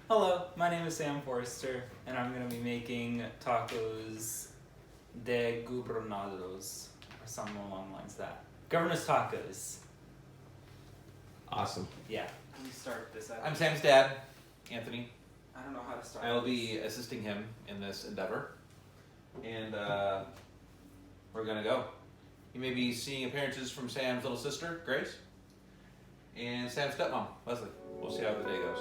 Hello, my name is Sam Forrester, and I'm going to be making tacos de gubernados, or something along the lines of that. Governor's tacos. Awesome. Yeah. Let me start this out. I'm Sam's dad, Anthony. I don't know how to start. I will be assisting him in this endeavor. And we're going to go. You may be seeing appearances from Sam's little sister, Grace, and Sam's stepmom, Leslie. We'll see how the day goes.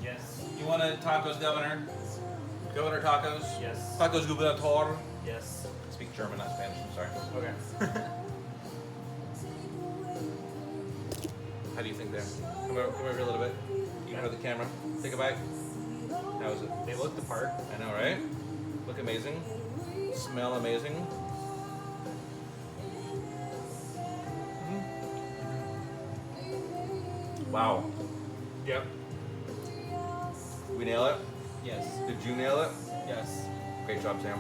Yes. You want a tacos, Governor? Governor tacos? Yes. Tacos gubernator? Yes. Speak German, not Spanish, I'm sorry. Okay. How do you think there? Come over a little bit. You can hold the camera. Take a bite. How is it? They look the part. I know, right? Look amazing. Smell amazing. Wow. Yep. We nail it? Yes. Did you nail it? Yes. Great job, Sam.